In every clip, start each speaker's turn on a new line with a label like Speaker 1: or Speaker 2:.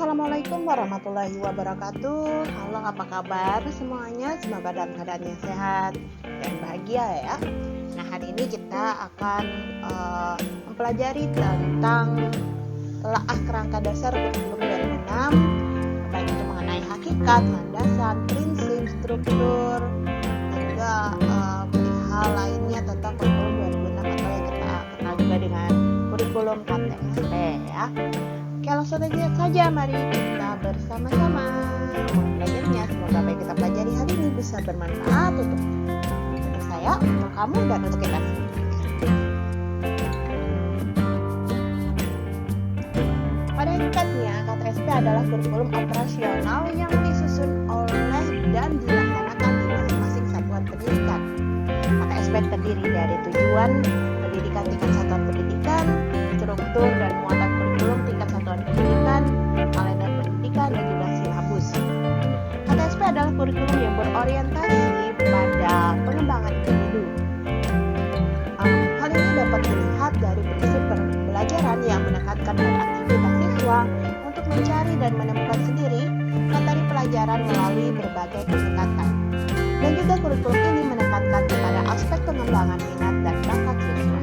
Speaker 1: Assalamualaikum warahmatullahi wabarakatuh. Halo, apa kabar semuanya? Semoga dalam keadaan yang sehat dan bahagia ya. Nah, hari ini kita akan mempelajari tentang telaah kerangka dasar kurikulum 2006, baik itu mengenai hakikat, landasan, prinsip, struktur, dan juga hal lainnya tentang kurikulum 2006 atau yang kita kenal juga dengan kurikulum KTSP ya. Oke, langsung saja mari kita bersama-sama belajarnya. Semoga apa yang kita pelajari hari ini bisa bermanfaat untuk saya, untuk kamu, dan untuk kita. Pada hakikatnya, KTSP adalah kurikulum operasional yang disusun oleh dan dilaksanakan di masing-masing satuan pendidikan. KTSP terdiri dari tujuan pendidikan tingkat satuan pendidikan, struktur dan muatan kurikulum tingkat satuan pendidikan, kalender pendidikan, dan juga silabus. KTSP adalah kurikulum yang berorientasi pada pengembangan individu. Hal ini dapat dilihat dari prinsip pembelajaran yang menekankan pada aktivitas siswa untuk mencari dan menemukan sendiri materi pelajaran melalui berbagai pendekatan. Dan juga kurikulum ini menekankan kepada aspek pengembangan minat dan bakat siswa.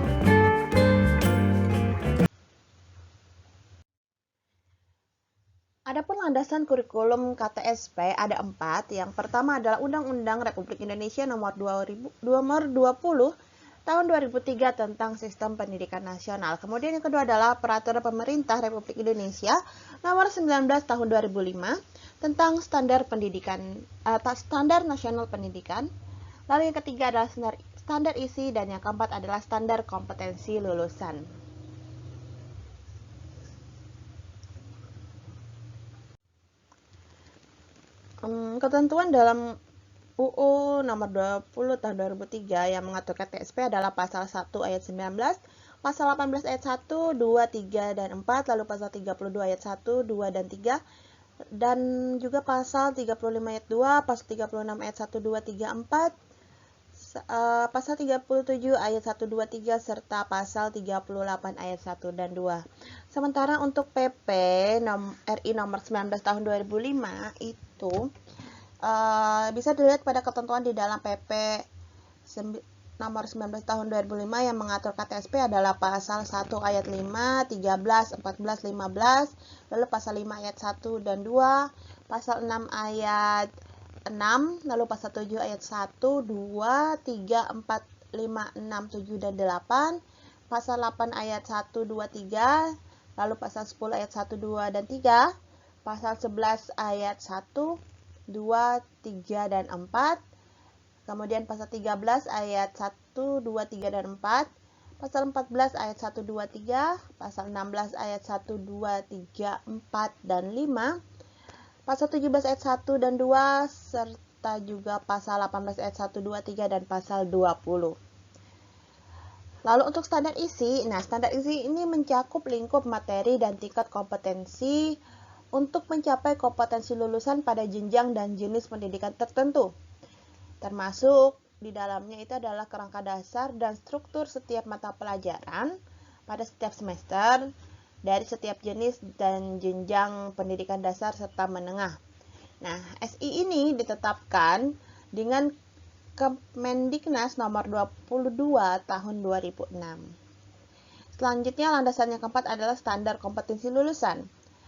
Speaker 1: Adapun landasan kurikulum KTSP ada 4. Yang pertama adalah Undang-Undang Republik Indonesia nomor 20 tahun 2003 tentang Sistem Pendidikan Nasional. Kemudian yang kedua adalah Peraturan Pemerintah Republik Indonesia nomor 19 tahun 2005 tentang Standar Pendidikan Standar Nasional Pendidikan. Lalu yang ketiga adalah standar isi, dan yang keempat adalah standar kompetensi lulusan. Ketentuan dalam UU nomor 20 tahun 2003 yang mengatur KTSP adalah pasal 1 ayat 19, pasal 18 ayat 1, 2, 3, dan 4, lalu pasal 32 ayat 1, 2, dan 3, dan juga pasal 35 ayat 2, pasal 36 ayat 1, 2, 3, 4, pasal 37 ayat 1, 2, 3, serta pasal 38 ayat 1 dan 2. Sementara untuk PP RI nomor 19 tahun 2005 itu bisa dilihat pada ketentuan di dalam PP nomor 19 tahun 2005 yang mengatur KTSP adalah pasal 1 ayat 5, 13, 14, 15, lalu pasal 5 ayat 1 dan 2, pasal 6 ayat 6, lalu pasal 7 ayat 1, 2, 3, 4, 5, 6, 7, dan 8, pasal 8 ayat 1, 2, 3, lalu pasal 10 ayat 1, 2, dan 3, pasal 11 ayat 1, 2, 3, dan 4, kemudian pasal 13 ayat 1, 2, 3, dan 4, pasal 14 ayat 1, 2, 3, pasal 16 ayat 1, 2, 3, 4, dan 5, pasal 17 ayat 1 dan 2, serta juga pasal 18 ayat 1, 2, 3, dan pasal 20. Lalu untuk standar isi, standar isi ini mencakup lingkup materi dan tingkat kompetensi untuk mencapai kompetensi lulusan pada jenjang dan jenis pendidikan tertentu. Termasuk di dalamnya itu adalah kerangka dasar dan struktur setiap mata pelajaran pada setiap semester dari setiap jenis dan jenjang pendidikan dasar serta menengah. Nah, SI ini ditetapkan dengan Kemendiknas nomor 22 tahun 2006. Selanjutnya landasan yang keempat adalah standar kompetensi lulusan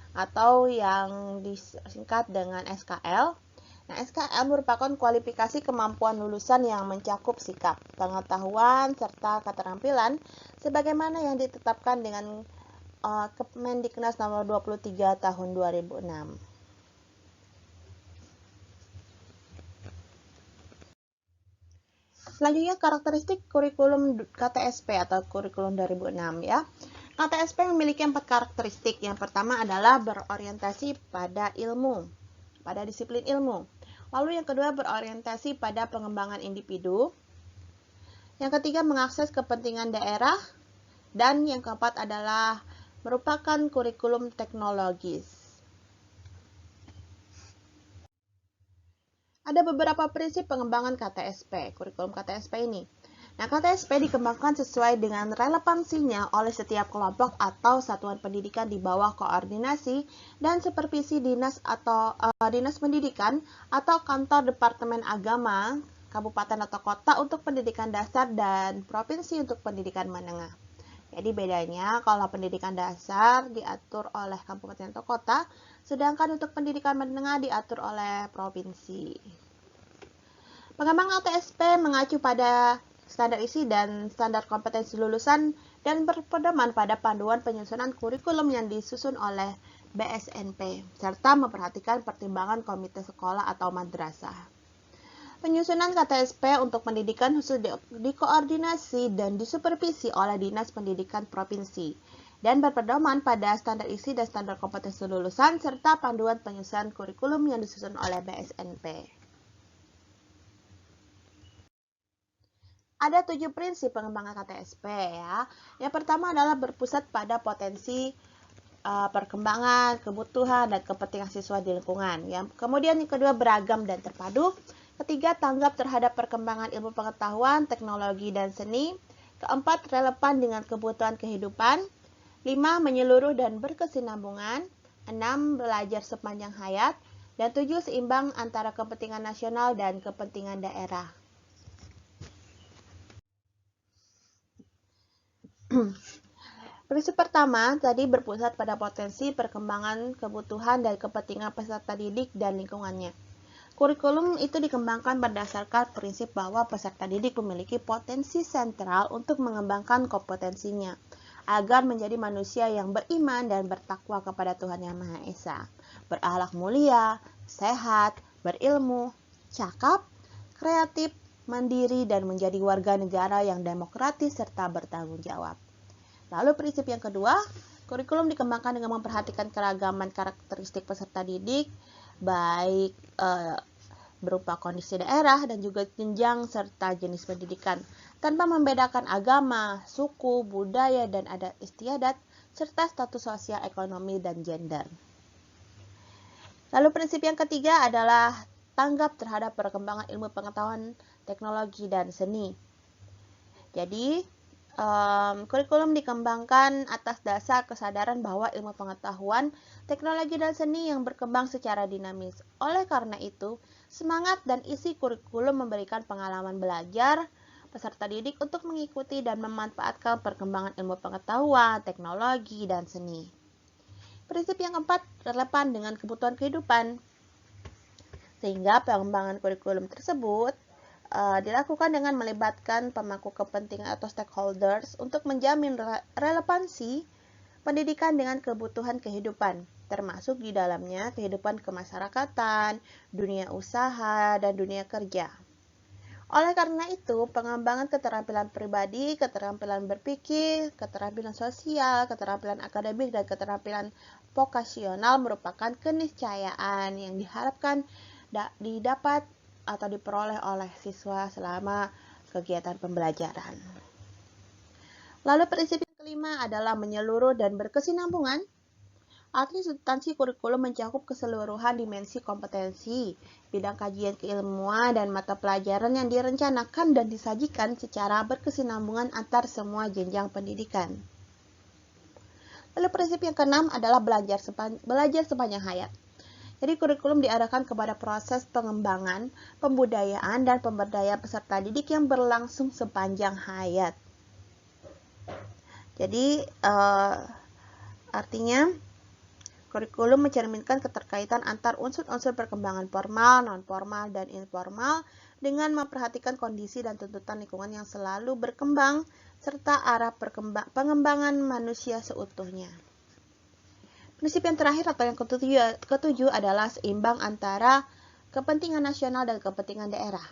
Speaker 1: atau yang disingkat dengan SKL. Nah, SKL merupakan kualifikasi kemampuan lulusan yang mencakup sikap, pengetahuan, serta keterampilan sebagaimana yang ditetapkan dengan Kemendiknas nomor 23 tahun 2006. Selanjutnya karakteristik kurikulum KTSP atau kurikulum 2006 ya. KTSP memiliki 4 karakteristik. Yang pertama adalah berorientasi pada ilmu, pada disiplin ilmu. Lalu yang kedua berorientasi pada pengembangan individu. Yang ketiga mengakses kepentingan daerah. Dan yang keempat adalah merupakan kurikulum teknologis. Ada beberapa prinsip pengembangan KTSP, kurikulum KTSP ini. Nah, KTSP dikembangkan sesuai dengan relevansinya oleh setiap kelompok atau satuan pendidikan di bawah koordinasi dan supervisi dinas dinas pendidikan atau kantor departemen agama, kabupaten atau kota untuk pendidikan dasar dan provinsi untuk pendidikan menengah. Jadi bedanya kalau pendidikan dasar diatur oleh kabupaten atau kota, sedangkan untuk pendidikan menengah diatur oleh provinsi. Pengembangan KTSP mengacu pada standar isi dan standar kompetensi lulusan dan berpedoman pada panduan penyusunan kurikulum yang disusun oleh BSNP, serta memperhatikan pertimbangan komite sekolah atau madrasah. Penyusunan KTSP untuk pendidikan khusus dikoordinasi dan disupervisi oleh Dinas Pendidikan Provinsi dan berpedoman pada standar isi dan standar kompetensi lulusan serta panduan penyusunan kurikulum yang disusun oleh BSNP. Ada 7 prinsip pengembangan KTSP ya. Yang pertama adalah berpusat pada potensi perkembangan, kebutuhan, dan kepentingan siswa di lingkungan. Kemudian yang kedua beragam dan terpadu. Ketiga tanggap terhadap perkembangan ilmu pengetahuan, teknologi, dan seni. Keempat relevan dengan kebutuhan kehidupan. 5 menyeluruh dan berkesinambungan. 6 belajar sepanjang hayat. Dan 7 seimbang antara kepentingan nasional dan kepentingan daerah. Prinsip pertama tadi berpusat pada potensi, perkembangan, kebutuhan, dan kepentingan peserta didik dan lingkungannya. Kurikulum itu dikembangkan berdasarkan prinsip bahwa peserta didik memiliki potensi sentral untuk mengembangkan kompetensinya, agar menjadi manusia yang beriman dan bertakwa kepada Tuhan Yang Maha Esa, berakhlak mulia, sehat, berilmu, cakap, kreatif, mandiri, dan menjadi warga negara yang demokratis serta bertanggung jawab. Lalu prinsip yang kedua, kurikulum dikembangkan dengan memperhatikan keragaman karakteristik peserta didik, baik berupa kondisi daerah dan juga jenjang serta jenis pendidikan, tanpa membedakan agama, suku, budaya, dan adat istiadat, serta status sosial, ekonomi, dan gender. Lalu prinsip yang ketiga adalah tanggap terhadap perkembangan ilmu pengetahuan, teknologi, dan seni. Jadi, kurikulum dikembangkan atas dasar kesadaran bahwa ilmu pengetahuan, teknologi, dan seni yang berkembang secara dinamis. Oleh karena itu, semangat dan isi kurikulum memberikan pengalaman belajar peserta didik untuk mengikuti dan memanfaatkan perkembangan ilmu pengetahuan, teknologi, dan seni. Prinsip yang keempat relevan dengan kebutuhan kehidupan, sehingga pengembangan kurikulum tersebut dilakukan dengan melibatkan pemangku kepentingan atau stakeholders untuk menjamin relevansi pendidikan dengan kebutuhan kehidupan, termasuk di dalamnya kehidupan kemasyarakatan, dunia usaha, dan dunia kerja. Oleh karena itu, pengembangan keterampilan pribadi, keterampilan berpikir, keterampilan sosial, keterampilan akademik, dan keterampilan vokasional merupakan keniscayaan yang diharapkan didapat atau diperoleh oleh siswa selama kegiatan pembelajaran. Lalu prinsip yang kelima adalah menyeluruh dan berkesinambungan. Arti substansi kurikulum mencakup keseluruhan dimensi kompetensi, bidang kajian keilmuan, dan mata pelajaran yang direncanakan dan disajikan secara berkesinambungan antar semua jenjang pendidikan. Lalu prinsip yang keenam adalah belajar sepanjang hayat. Jadi kurikulum diarahkan kepada proses pengembangan, pembudayaan, dan pemberdayaan peserta didik yang berlangsung sepanjang hayat. Jadi artinya kurikulum mencerminkan keterkaitan antar unsur-unsur perkembangan formal, non-formal, dan informal dengan memperhatikan kondisi dan tuntutan lingkungan yang selalu berkembang serta arah pengembangan manusia seutuhnya. Prinsip yang terakhir atau yang ketujuh adalah seimbang antara kepentingan nasional dan kepentingan daerah.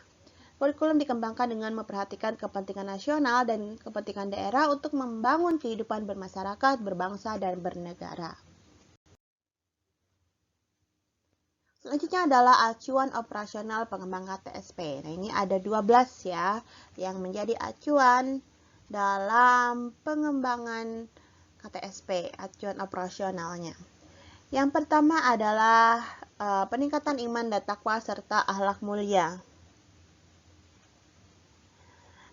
Speaker 1: Kurikulum dikembangkan dengan memperhatikan kepentingan nasional dan kepentingan daerah untuk membangun kehidupan bermasyarakat, berbangsa, dan bernegara. Selanjutnya adalah acuan operasional pengembang KTSP. Nah, ini ada 12 ya yang menjadi acuan dalam pengembangan KTSP, acuan operasionalnya. Yang pertama adalah peningkatan iman dan takwa serta akhlak mulia.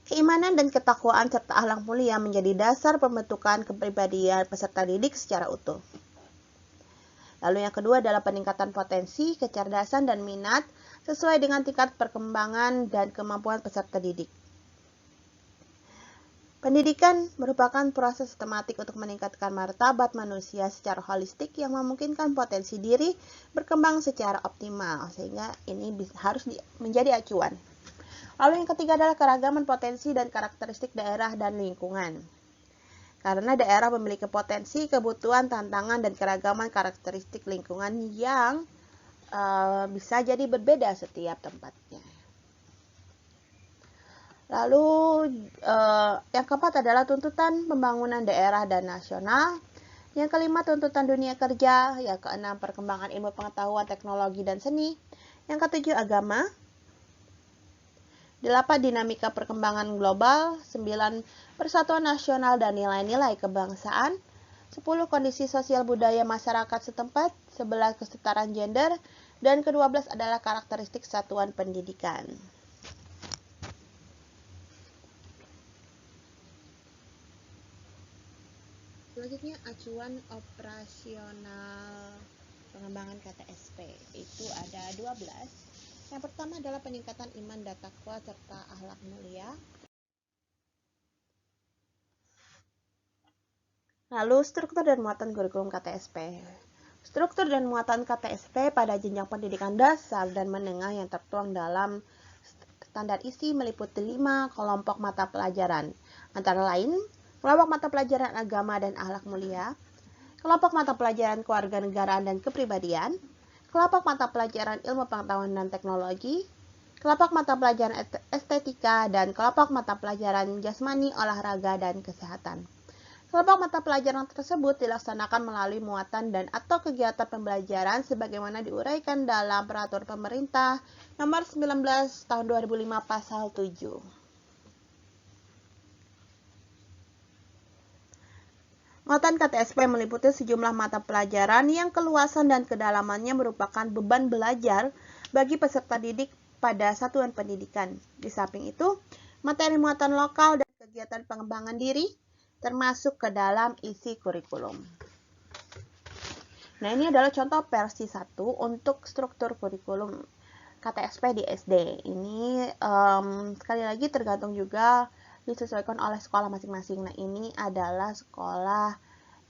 Speaker 1: Keimanan dan ketakwaan serta akhlak mulia menjadi dasar pembentukan kepribadian peserta didik secara utuh. Lalu yang kedua adalah peningkatan potensi, kecerdasan, dan minat sesuai dengan tingkat perkembangan dan kemampuan peserta didik. Pendidikan merupakan proses sistematik untuk meningkatkan martabat manusia secara holistik yang memungkinkan potensi diri berkembang secara optimal, sehingga ini harus menjadi acuan. Lalu yang ketiga adalah keragaman potensi dan karakteristik daerah dan lingkungan. Karena daerah memiliki potensi, kebutuhan, tantangan, dan keragaman karakteristik lingkungan yang bisa jadi berbeda setiap tempatnya. Lalu yang keempat adalah tuntutan pembangunan daerah dan nasional. Yang kelima tuntutan dunia kerja. Yang keenam perkembangan ilmu pengetahuan, teknologi, dan seni. Yang ketujuh agama. 8 dinamika perkembangan global. 9 persatuan nasional dan nilai-nilai kebangsaan. 10 kondisi sosial budaya masyarakat setempat. 11 kesetaraan gender. Dan ke-12 adalah karakteristik satuan pendidikan. Selanjutnya acuan operasional pengembangan KTSP itu ada 12. Yang pertama adalah peningkatan iman dan takwa serta akhlak mulia. Lalu struktur dan muatan kurikulum KTSP. Struktur dan muatan KTSP pada jenjang pendidikan dasar dan menengah yang tertuang dalam standar isi meliputi 5 kelompok mata pelajaran, antara lain kelompok mata pelajaran agama dan akhlak mulia, kelompok mata pelajaran kewarganegaraan dan kepribadian, kelompok mata pelajaran ilmu pengetahuan dan teknologi, kelompok mata pelajaran estetika, dan kelompok mata pelajaran jasmani, olahraga, dan kesehatan. Kelompok mata pelajaran tersebut dilaksanakan melalui muatan dan atau kegiatan pembelajaran sebagaimana diuraikan dalam Peraturan Pemerintah Nomor 19 Tahun 2005 Pasal 7. Muatan KTSP meliputi sejumlah mata pelajaran yang keluasan dan kedalamannya merupakan beban belajar bagi peserta didik pada satuan pendidikan. Di samping itu, materi muatan lokal dan kegiatan pengembangan diri termasuk ke dalam isi kurikulum. Nah, ini adalah contoh versi 1 untuk struktur kurikulum KTSP di SD. Ini sekali lagi tergantung juga disesuaikan oleh sekolah masing-masing. Nah, ini adalah sekolah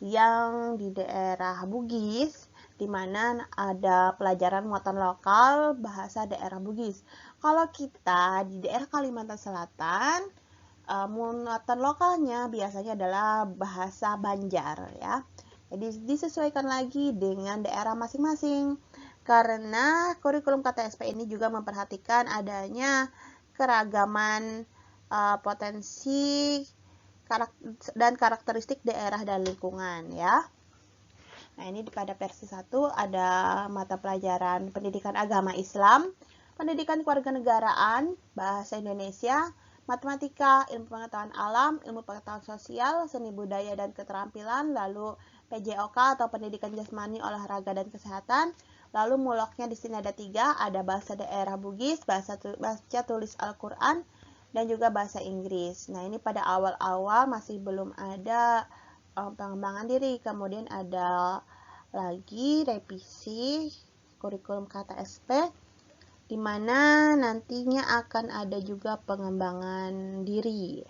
Speaker 1: yang di daerah Bugis, di mana ada pelajaran muatan lokal bahasa daerah Bugis. Kalau kita di daerah Kalimantan Selatan, muatan lokalnya biasanya adalah bahasa Banjar ya. Jadi disesuaikan lagi dengan daerah masing-masing. Karena kurikulum KTSP ini juga memperhatikan adanya keragaman potensi dan karakteristik daerah dan lingkungan ya. Nah, ini pada versi 1 ada mata pelajaran pendidikan agama Islam, pendidikan kewarganegaraan, bahasa Indonesia, matematika, ilmu pengetahuan alam, ilmu pengetahuan sosial, seni budaya dan keterampilan, lalu PJOK atau pendidikan jasmani, olahraga dan kesehatan. Lalu muloknya di sini ada 3, ada bahasa daerah Bugis, baca tulis Al-Qur'an, dan juga bahasa Inggris. Nah, ini pada awal-awal masih belum ada pengembangan diri. Kemudian ada lagi revisi kurikulum KTSP, di mana nantinya akan ada juga pengembangan diri.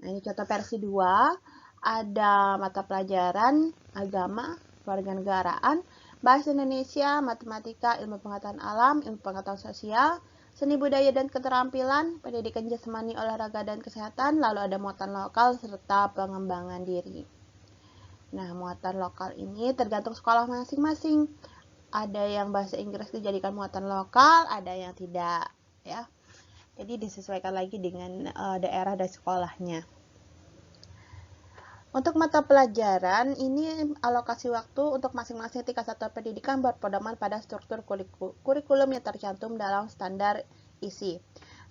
Speaker 1: Nah, ini contoh versi 2. Ada mata pelajaran agama, kewarganegaraan, bahasa Indonesia, matematika, ilmu pengetahuan alam, ilmu pengetahuan sosial, seni budaya dan keterampilan, pendidikan jasmani, olahraga dan kesehatan, lalu ada muatan lokal serta pengembangan diri. Nah, muatan lokal ini tergantung sekolah masing-masing. Ada yang bahasa Inggris dijadikan muatan lokal, ada yang tidak ya. Jadi disesuaikan lagi dengan daerah dan sekolahnya. Untuk mata pelajaran, ini alokasi waktu untuk masing-masing tingkat satuan pendidikan berpedoman pada struktur kurikulum yang tercantum dalam standar isi.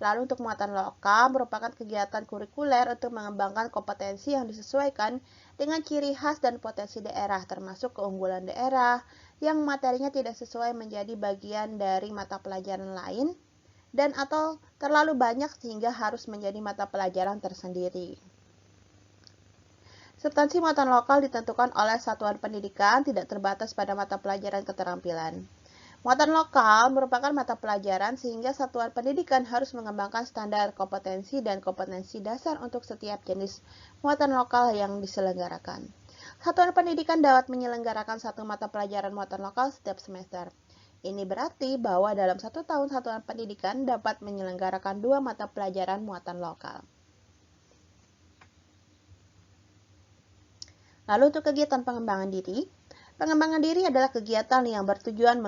Speaker 1: Lalu untuk muatan lokal merupakan kegiatan kurikuler untuk mengembangkan kompetensi yang disesuaikan dengan ciri khas dan potensi daerah, termasuk keunggulan daerah yang materinya tidak sesuai menjadi bagian dari mata pelajaran lain dan atau terlalu banyak sehingga harus menjadi mata pelajaran tersendiri. Substansi muatan lokal ditentukan oleh satuan pendidikan, tidak terbatas pada mata pelajaran keterampilan. Muatan lokal merupakan mata pelajaran sehingga satuan pendidikan harus mengembangkan standar kompetensi dan kompetensi dasar untuk setiap jenis muatan lokal yang diselenggarakan. Satuan pendidikan dapat menyelenggarakan satu mata pelajaran muatan lokal setiap semester. Ini berarti bahwa dalam 1 tahun satuan pendidikan dapat menyelenggarakan 2 mata pelajaran muatan lokal. Lalu untuk kegiatan pengembangan diri, pengembangan diri adalah kegiatan yang bertujuan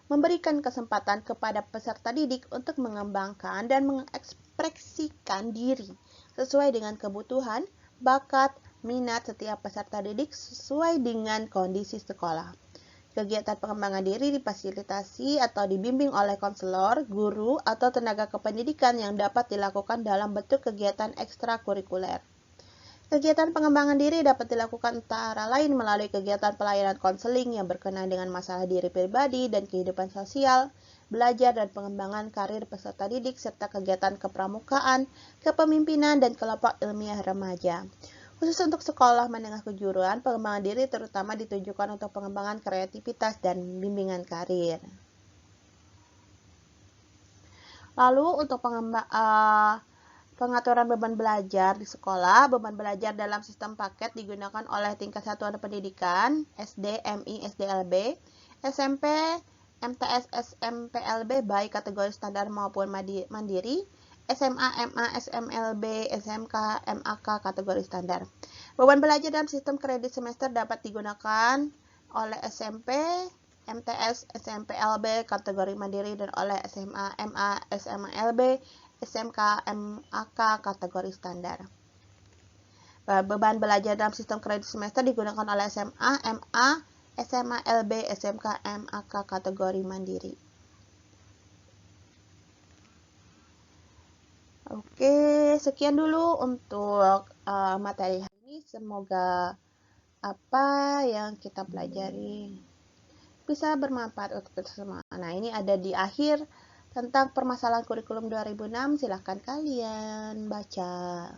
Speaker 1: memberikan kesempatan kepada peserta didik untuk mengembangkan dan mengekspresikan diri sesuai dengan kebutuhan, bakat, minat setiap peserta didik sesuai dengan kondisi sekolah. Kegiatan pengembangan diri difasilitasi atau dibimbing oleh konselor, guru, atau tenaga kependidikan yang dapat dilakukan dalam bentuk kegiatan ekstrakurikuler. Kegiatan pengembangan diri dapat dilakukan antara lain melalui kegiatan pelayanan konseling yang berkenaan dengan masalah diri pribadi dan kehidupan sosial, belajar dan pengembangan karir peserta didik, serta kegiatan kepramukaan, kepemimpinan, dan kelompok ilmiah remaja. Khusus untuk sekolah menengah kejuruan, pengembangan diri terutama ditujukan untuk pengembangan kreativitas dan bimbingan karir. Lalu untuk pengaturan beban belajar di sekolah, beban belajar dalam sistem paket digunakan oleh tingkat satuan pendidikan, SD, MI, SDLB, SMP, MTS, SMPLB baik kategori standar maupun mandiri, SMA, MA, SMLB, SMK, MAK kategori standar. Beban belajar dalam sistem kredit semester dapat digunakan oleh SMP, MTS, SMPLB kategori mandiri dan oleh SMA, MA, SMLB, SMK, MAK kategori standar. Beban belajar dalam sistem kredit semester digunakan oleh SMA, MA, SMA, LB, SMK, MAK kategori mandiri. Oke, sekian dulu untuk materi hari ini. Semoga apa yang kita pelajari bisa bermanfaat untuk kita semua. Nah, ini ada di akhir tentang permasalahan kurikulum 2006. Silahkan kalian baca.